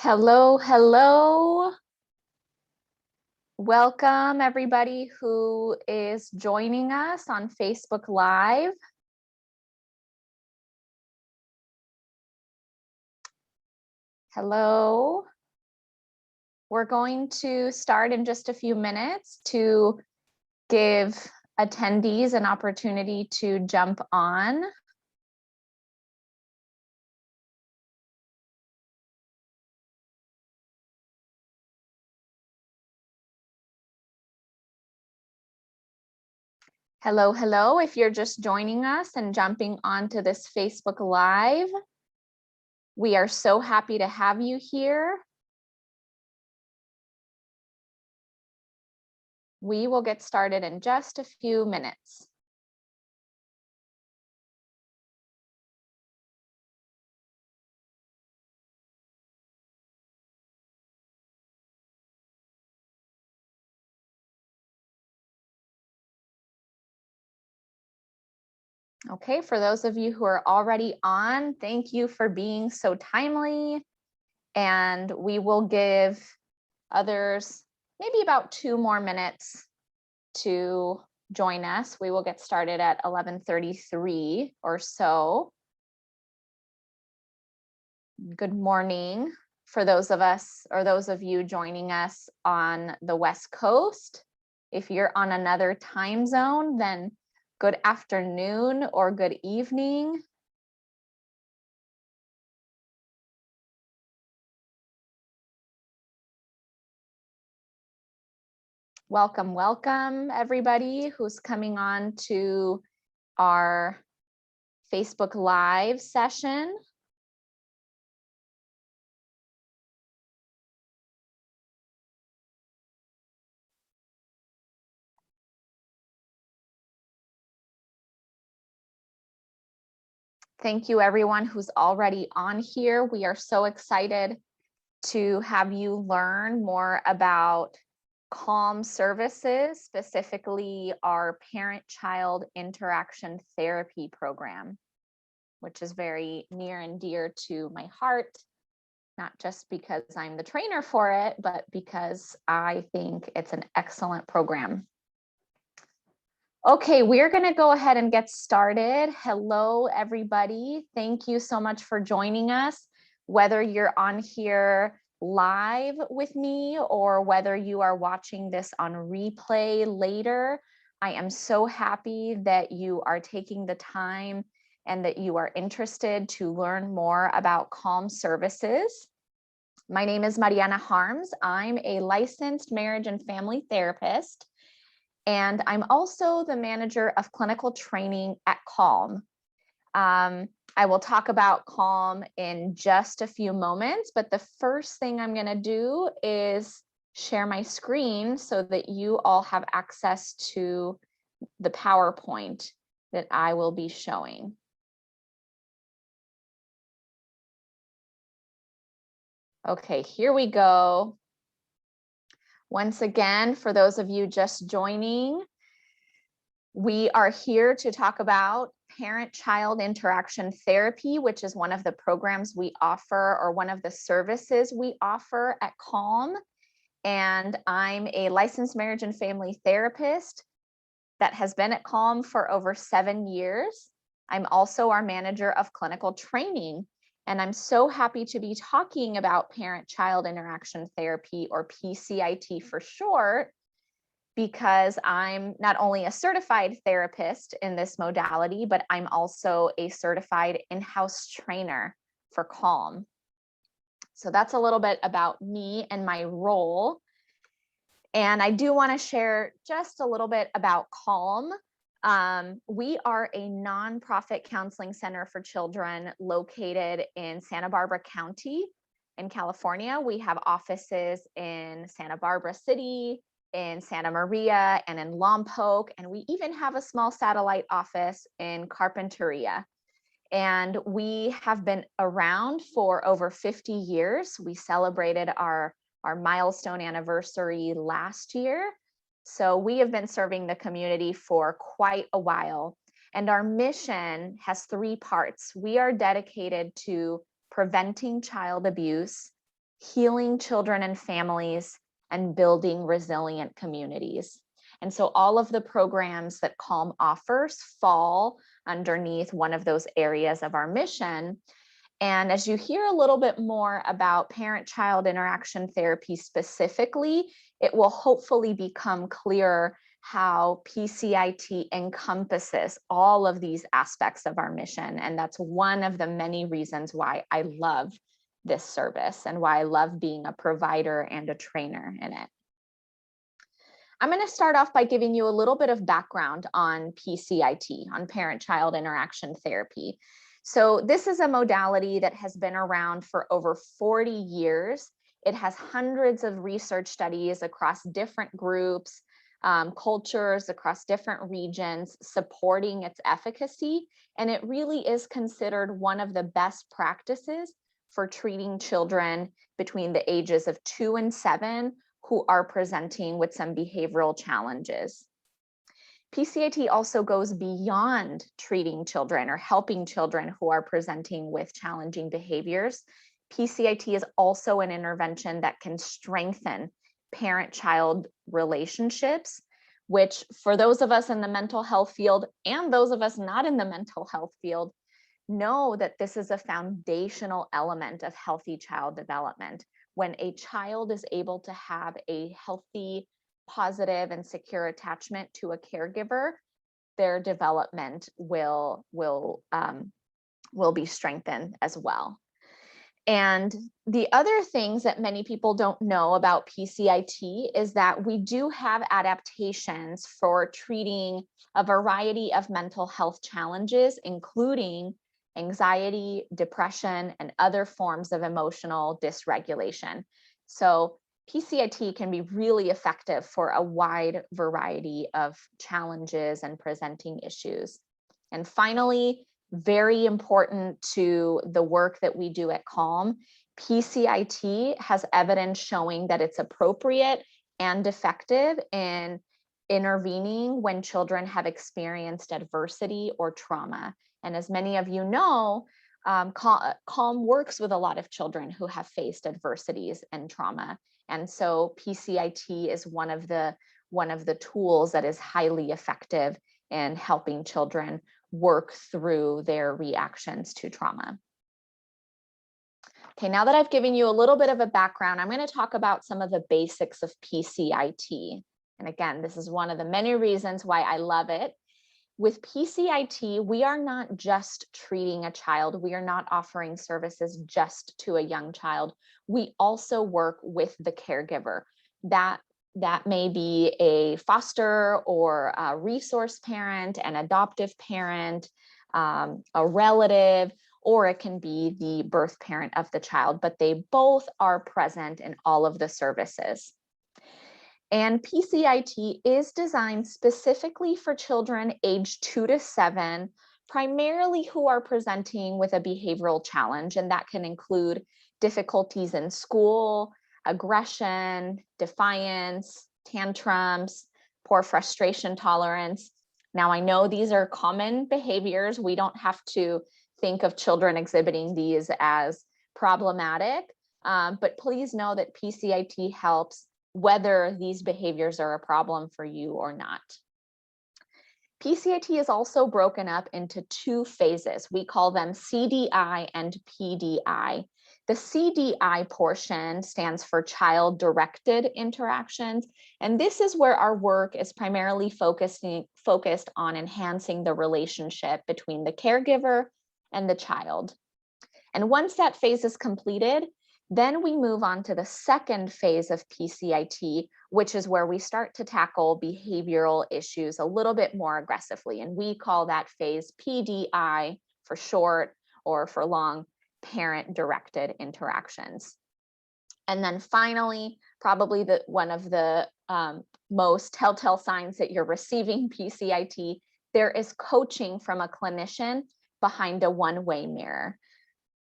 Hello, hello. Welcome everybody who is joining us on Facebook Live. Hello. We're going to start in just a few minutes to give attendees an opportunity to jump on. Hello, hello. If you're just joining us and jumping onto this Facebook Live, we are so happy to have you here. We will get started in just a few minutes. Okay, for those of you who are already on, thank you for being so timely. And we will give others maybe about 2 more minutes to join us. We will get started at 11:33 or so. Good morning for those of us or those of you joining us on the West Coast. If you're on another time zone, then good afternoon or good evening. Welcome, welcome everybody who's coming on to our Facebook Live session. Thank you everyone who's already on here. We are so excited to have you learn more about CALM services, specifically our parent-child interaction therapy program, which is very near and dear to my heart, not just because I'm the trainer for it, but because I think it's an excellent program. Okay, we're going to go ahead and get started. Hello, everybody. Thank you so much for joining us, whether you're on here live with me or whether you are watching this on replay later. I am so happy that you are taking the time and that you are interested to learn more about CALM services. My name is Mariana Harms. I'm a licensed marriage and family therapist. And I'm also the manager of clinical training at CALM. I will talk about CALM in just a few moments, but the first thing I'm going to do is share my screen so that you all have access to the PowerPoint that I will be showing. Okay, here we go. Once again, for those of you just joining, we are here to talk about parent-child interaction therapy, which is one of the programs we offer or one of the services we offer at CALM. And I'm a licensed marriage and family therapist that has been at CALM for over 7 years. I'm also our manager of clinical training. And I'm so happy to be talking about parent-child interaction therapy, or PCIT for short, because I'm not only a certified therapist in this modality, but I'm also a certified in-house trainer for CALM. So that's a little bit about me and my role. And I do want to share just a little bit about CALM. We are a nonprofit counseling center for children located in Santa Barbara County in California. We have offices in Santa Barbara City, in Santa Maria, and in Lompoc, and we even have a small satellite office in Carpinteria. And we have been around for over 50 years. We celebrated our milestone anniversary last year. So we have been serving the community for quite a while. And our mission has 3 parts. We are dedicated to preventing child abuse, healing children and families, and building resilient communities. And so all of the programs that CALM offers fall underneath one of those areas of our mission. And as you hear a little bit more about parent-child interaction therapy specifically, it will hopefully become clearer how PCIT encompasses all of these aspects of our mission. And that's one of the many reasons why I love this service and why I love being a provider and a trainer in it. I'm going to start off by giving you a little bit of background on PCIT, on parent-child interaction therapy. So this is a modality that has been around for over 40 years. It has hundreds of research studies across different groups, cultures, across different regions, supporting its efficacy. And it really is considered one of the best practices for treating children between the ages of 2 and 7 who are presenting with some behavioral challenges. PCIT also goes beyond treating children or helping children who are presenting with challenging behaviors. PCIT is also an intervention that can strengthen parent-child relationships, which for those of us in the mental health field and those of us not in the mental health field know that this is a foundational element of healthy child development. When a child is able to have a healthy, positive, and secure attachment to a caregiver, their development will be strengthened as well. And the other things that many people don't know about PCIT is that we do have adaptations for treating a variety of mental health challenges, including anxiety, depression, and other forms of emotional dysregulation. So PCIT can be really effective for a wide variety of challenges and presenting issues. And finally, very important to the work that we do at CALM, PCIT has evidence showing that it's appropriate and effective in intervening when children have experienced adversity or trauma. And as many of you know, CALM works with a lot of children who have faced adversities and trauma. And so PCIT is one of the tools that is highly effective in helping children work through their reactions to trauma. Okay, now that I've given you a little bit of a background, I'm going to talk about some of the basics of PCIT. And again, this is one of the many reasons why I love it. With PCIT, we are not just treating a child. We are not offering services just to a young child. We also work with the caregiver. That may be a foster or a resource parent, an adoptive parent, a relative, or it can be the birth parent of the child, but they both are present in all of the services. And PCIT is designed specifically for children aged 2 to 7, primarily who are presenting with a behavioral challenge, and that can include difficulties in school, aggression, defiance, tantrums, poor frustration tolerance. Now, I know these are common behaviors. We don't have to think of children exhibiting these as problematic, but please know that PCIT helps whether these behaviors are a problem for you or not. PCIT is also broken up into 2 phases. We call them CDI and PDI. The CDI portion stands for child-directed interactions, and this is where our work is primarily focused on enhancing the relationship between the caregiver and the child. And once that phase is completed, then we move on to the second phase of PCIT, which is where we start to tackle behavioral issues a little bit more aggressively. And we call that phase PDI for short, or for long, parent-directed interactions. And then finally, probably one of the most telltale signs that you're receiving PCIT, there is coaching from a clinician behind a one-way mirror.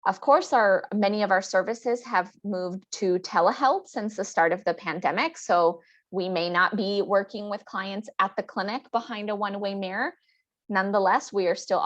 Of course, many of our services have moved to telehealth since the start of the pandemic, so we may not be working with clients at the clinic behind a one-way mirror. Nonetheless, we are still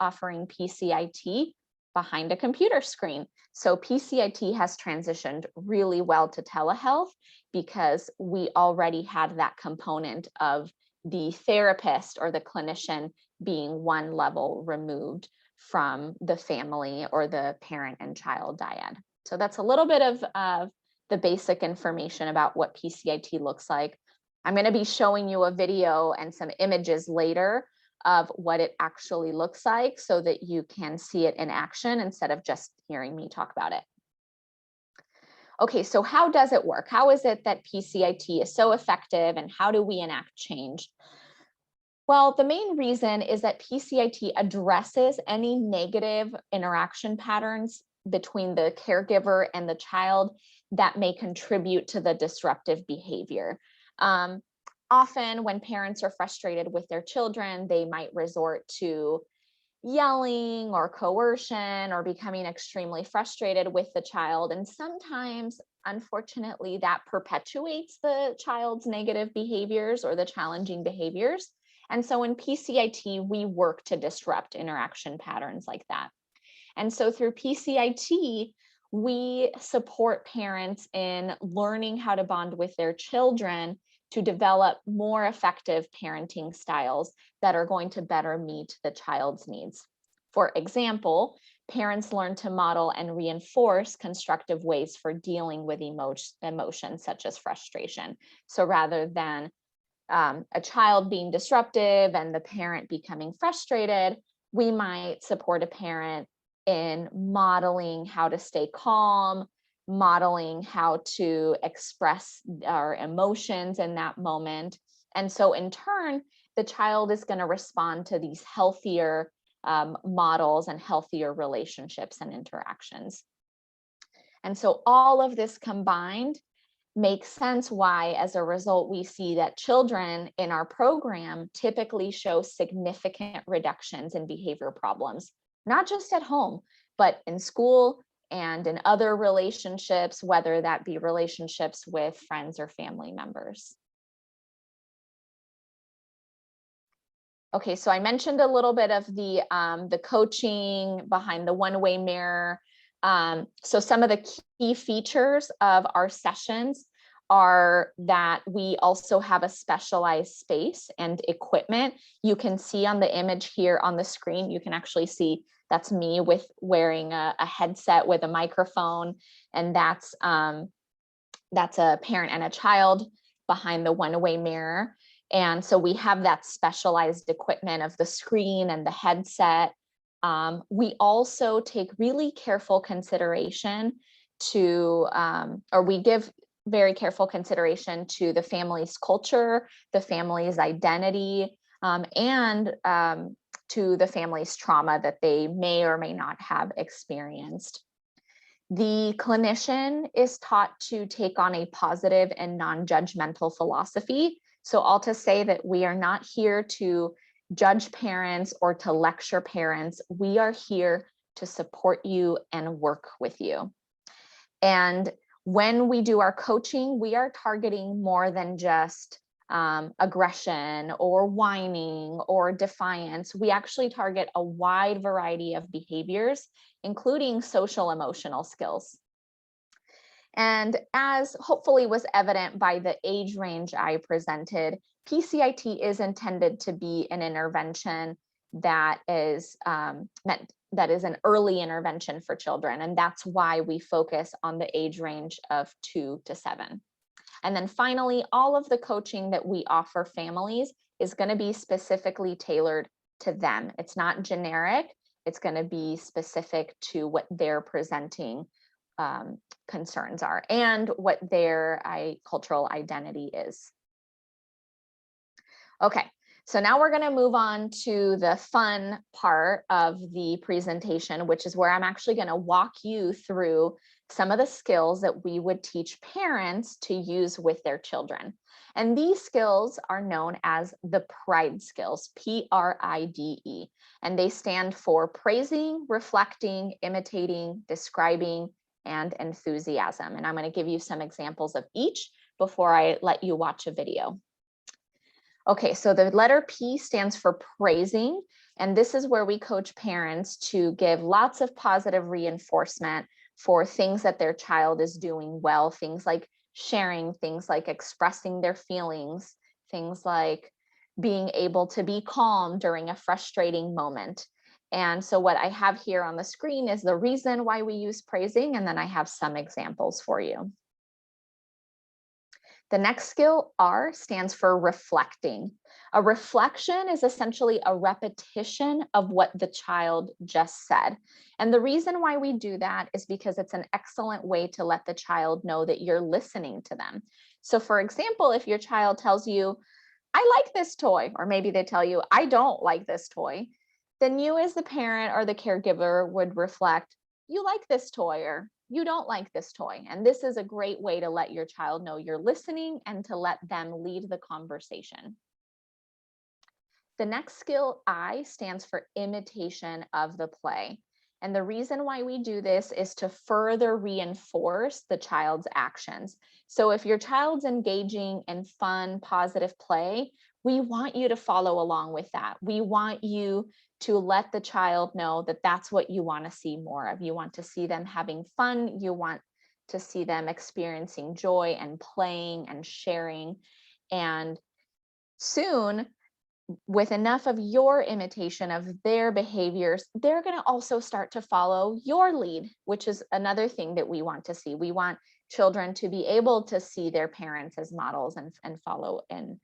offering PCIT behind a computer screen. So PCIT has transitioned really well to telehealth because we already had that component of the therapist or the clinician being one level removed from the family or the parent and child dyad. So that's a little bit of the basic information about what PCIT looks like. I'm going to be showing you a video and some images later of what it actually looks like so that you can see it in action instead of just hearing me talk about it. Okay, so how does it work? How is it that PCIT is so effective, and how do we enact change? Well, the main reason is that PCIT addresses any negative interaction patterns between the caregiver and the child that may contribute to the disruptive behavior. Often when parents are frustrated with their children, they might resort to yelling or coercion or becoming extremely frustrated with the child. And sometimes, unfortunately, that perpetuates the child's negative behaviors or the challenging behaviors. And so in PCIT, we work to disrupt interaction patterns like that. And so through PCIT, we support parents in learning how to bond with their children to develop more effective parenting styles that are going to better meet the child's needs. For example, parents learn to model and reinforce constructive ways for dealing with emotions such as frustration. So rather than a child being disruptive and the parent becoming frustrated, we might support a parent in modeling how to stay calm, modeling how to express our emotions in that moment. And so in turn, the child is going to respond to these healthier models and healthier relationships and interactions. And so all of this combined makes sense why, as a result, we see that children in our program typically show significant reductions in behavior problems, not just at home, but in school and in other relationships, whether that be relationships with friends or family members. Okay, so I mentioned a little bit of the coaching behind the one-way mirror. So some of the key features of our sessions are that we also have a specialized space and equipment. You can see on the image here on the screen, you can actually see that's me with wearing a headset with a microphone, and that's a parent and a child behind the one-way mirror. And so we have that specialized equipment of the screen and the headset. We also take really careful consideration to, or we give very careful consideration to the family's culture, the family's identity, and to the family's trauma that they may or may not have experienced. The clinician is taught to take on a positive and non-judgmental philosophy. So all to say that we are not here to judge parents or to lecture parents. We are here to support you and work with you. And when we do our coaching, we are targeting more than just aggression or whining or defiance. We actually target a wide variety of behaviors, including social emotional skills. And as hopefully was evident by the age range I presented, PCIT is intended to be an intervention that is that is an early intervention for children. And that's why we focus on the age range of 2 to 7. And then finally, all of the coaching that we offer families is going to be specifically tailored to them. It's not generic. It's going to be specific to what they're presenting concerns are and what their cultural identity is. Okay, so now we're going to move on to the fun part of the presentation, which is where I'm actually going to walk you through some of the skills that we would teach parents to use with their children. And these skills are known as the PRIDE skills, P-R-I-D-E, and they stand for praising, reflecting, imitating, describing, and enthusiasm. And I'm going to give you some examples of each before I let you watch a video. Okay, so the letter P stands for praising. And this is where we coach parents to give lots of positive reinforcement for things that their child is doing well, things like sharing, things like expressing their feelings, things like being able to be calm during a frustrating moment. And so what I have here on the screen is the reason why we use praising, and then I have some examples for you. The next skill, R, stands for reflecting. A reflection is essentially a repetition of what the child just said. And the reason why we do that is because it's an excellent way to let the child know that you're listening to them. So for example, if your child tells you, I like this toy, or maybe they tell you, I don't like this toy, then you as the parent or the caregiver would reflect, you like this toy, or you don't like this toy. And this is a great way to let your child know you're listening and to let them lead the conversation. The next skill, I, stands for imitation of the play. And the reason why we do this is to further reinforce the child's actions. So if your child's engaging in fun, positive play, we want you to follow along with that. We want you to let the child know that that's what you want to see more of. You want to see them having fun. You want to see them experiencing joy and playing and sharing. And soon, with enough of your imitation of their behaviors, they're going to also start to follow your lead, which is another thing that we want to see. We want children to be able to see their parents as models and follow in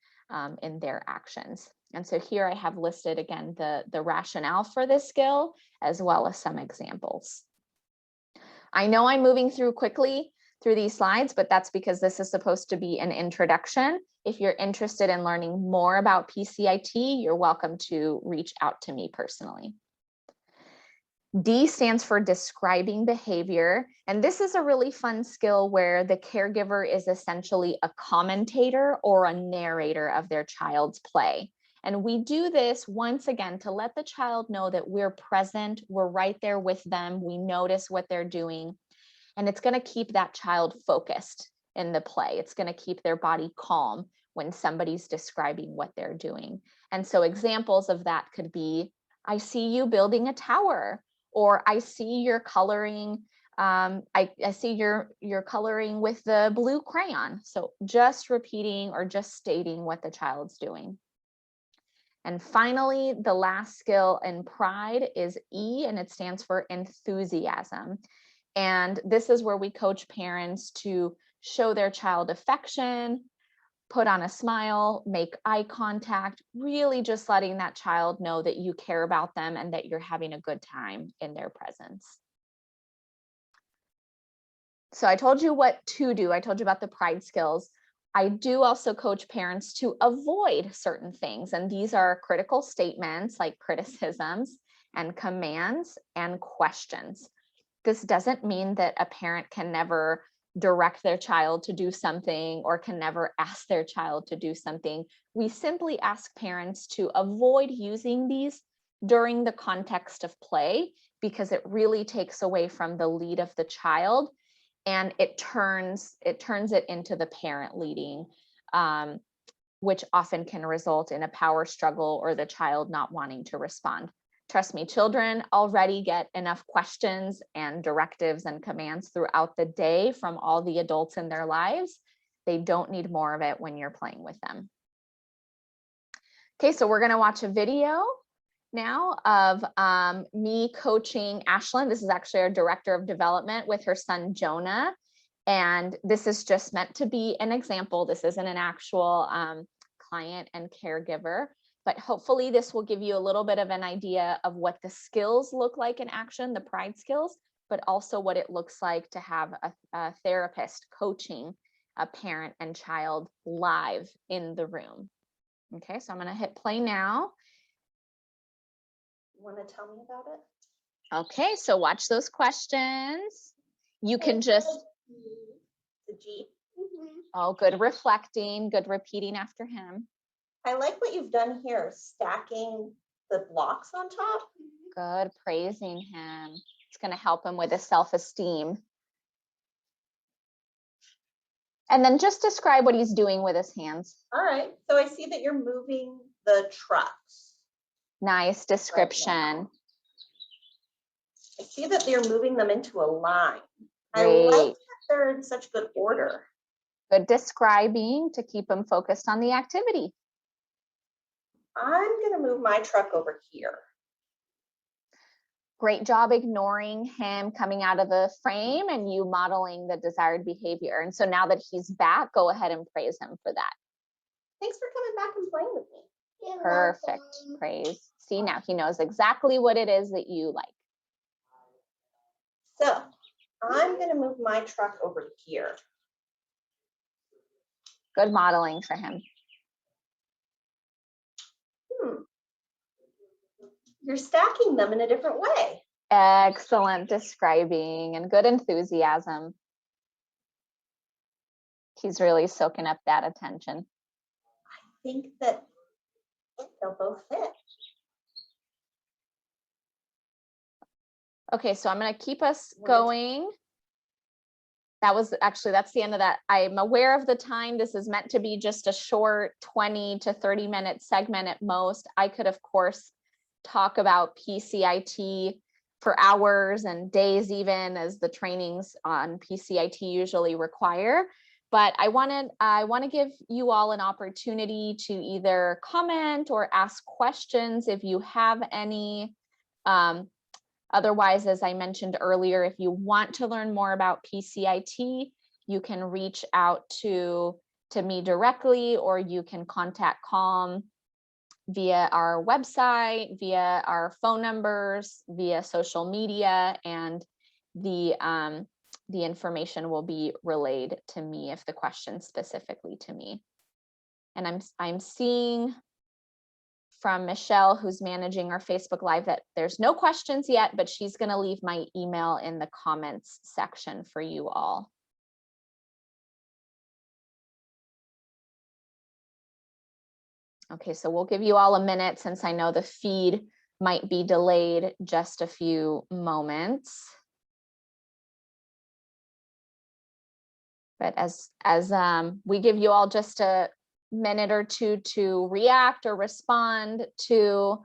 their actions. And so here I have listed again the rationale for this skill, as well as some examples. I know I'm moving through quickly through these slides, but that's because this is supposed to be an introduction. If you're interested in learning more about PCIT, you're welcome to reach out to me personally. D stands for describing behavior. And this is a really fun skill where the caregiver is essentially a commentator or a narrator of their child's play. And we do this once again to let the child know that we're present, we're right there with them, we notice what they're doing. And it's going to keep that child focused in the play. It's going to keep their body calm when somebody's describing what they're doing. And so examples of that could be, I see you building a tower, or I see you're coloring, I see you're coloring with the blue crayon. So just repeating or just stating what the child's doing. And finally, the last skill in pride is E, and it stands for enthusiasm. And this is where we coach parents to show their child affection, put on a smile, make eye contact, really just letting that child know that you care about them and that you're having a good time in their presence. So I told you what to do. I told you about the pride skills. I do also coach parents to avoid certain things. And these are critical statements like criticisms and commands and questions. This doesn't mean that a parent can never direct their child to do something or can never ask their child to do something. We simply ask parents to avoid using these during the context of play because it really takes away from the lead of the child, and it turns it into the parent leading, which often can result in a power struggle or the child not wanting to respond. Trust me, children already get enough questions and directives and commands throughout the day from all the adults in their lives. They don't need more of it when you're playing with them. Okay, so we're going to watch a video now of me coaching Ashlyn. This is actually our director of development with her son Jonah. And this is just meant to be an example. This isn't an actual client and caregiver, but hopefully this will give you a little bit of an idea of what the skills look like in action, the pride skills, but also what it looks like to have a therapist coaching a parent and child live in the room. Okay, so I'm going to hit play now. Want to tell me about it? Okay, so watch those questions. You can just, The G. oh, good reflecting, good repeating after him. I like what you've done here, stacking the blocks on top. Good, praising him. It's going to help him with his self-esteem. And then just describe what he's doing with his hands. All right, so I see that you're moving the trucks. Nice description. I see that they're moving them into a line. I Great. like that they're in such good order. Good describing to keep them focused on the activity. I'm gonna move my truck over here. Great job ignoring him coming out of the frame and you modeling the desired behavior. And so now that he's back, go ahead and praise him for that. Thanks for coming back and playing with me. Perfect. Praise. See, now he knows exactly what it is that you like. So I'm gonna move my truck over here. Good modeling for him. You're stacking them in a different way. Excellent describing and good enthusiasm. He's really soaking up that attention. I think that they'll both fit. Okay, so I'm going to keep us going. That's the end of that. I'm aware of the time. This is meant to be just a short 20 to 30-minute segment at most. I could, of course, talk about PCIT for hours and days, even as the trainings on PCIT usually require. But I want to give you all an opportunity to either comment or ask questions if you have any. Otherwise, as I mentioned earlier, if you want to learn more about PCIT, you can reach out to me directly, or you can contact Calm via our website, via our phone numbers, via social media, and the information will be relayed to me if the question specifically to me. And I'm seeing from Michelle, who's managing our Facebook Live, that there's no questions yet, but she's going to leave my email in the comments section for you all. Okay, so we'll give you all a minute since I know the feed might be delayed just a few moments. But as we give you all just a minute or two to react or respond to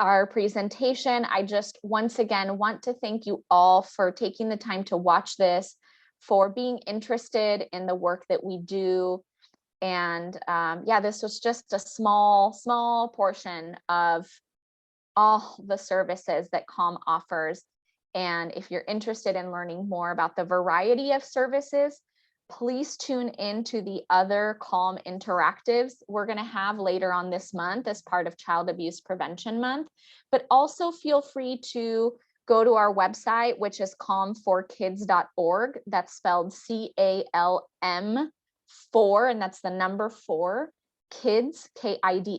our presentation, I just once again want to thank you all for taking the time to watch this, for being interested in the work that we do. And yeah, this was just a small portion of all the services that Calm offers. And if you're interested in learning more about the variety of services, please tune in to the other Calm interactives we're going to have later on this month as part of Child Abuse Prevention Month. But also feel free to go to our website, which is calm4kids.org. That's spelled CALM 4, and that's the number 4, kids, KIDS.org.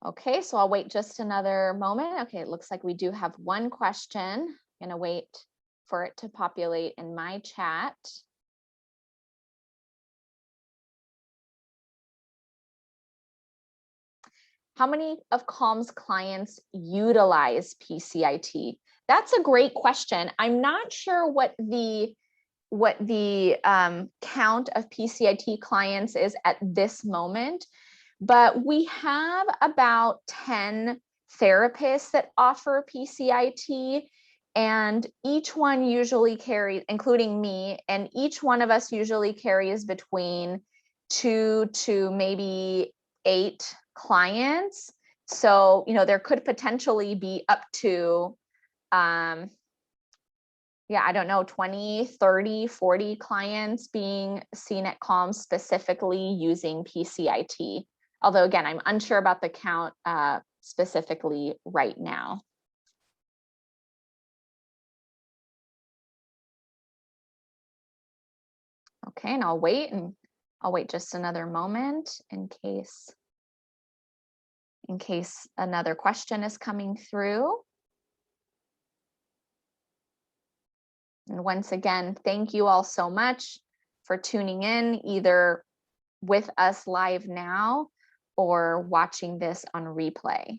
Okay, so I'll wait just another moment. Okay, it looks like we do have one question. I'm gonna wait for it to populate in my chat. How many of Calm's clients utilize PCIT? That's a great question. I'm not sure what the count of PCIT clients is at this moment, but we have about 10 therapists that offer PCIT, and each one usually carries, including me, and each one of us usually carries between 2 to maybe 8 clients. So, there could potentially be up to, yeah, I don't know, 20, 30, 40 clients being seen at Calm specifically using PCIT. Although, again, I'm unsure about the count specifically right now. Okay, and I'll wait just another moment in case another question is coming through. And once again, thank you all so much for tuning in, either with us live now or watching this on replay.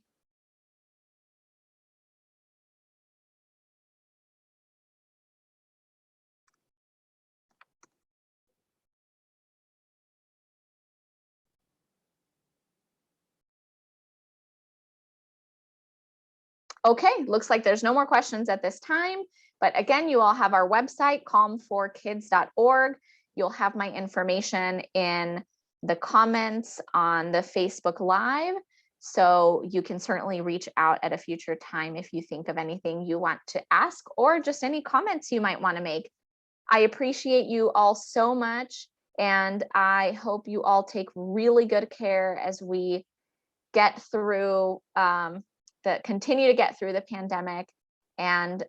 Okay, looks like there's no more questions at this time. But again, you all have our website, calm4kids.org. You'll have my information in the comments on the Facebook Live. So you can certainly reach out at a future time if you think of anything you want to ask or just any comments you might want to make. I appreciate you all so much, and I hope you all take really good care as we get through continue to get through the pandemic. And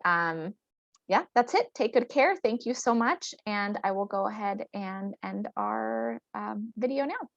yeah, that's it. Take good care. Thank you so much. And I will go ahead and end our video now.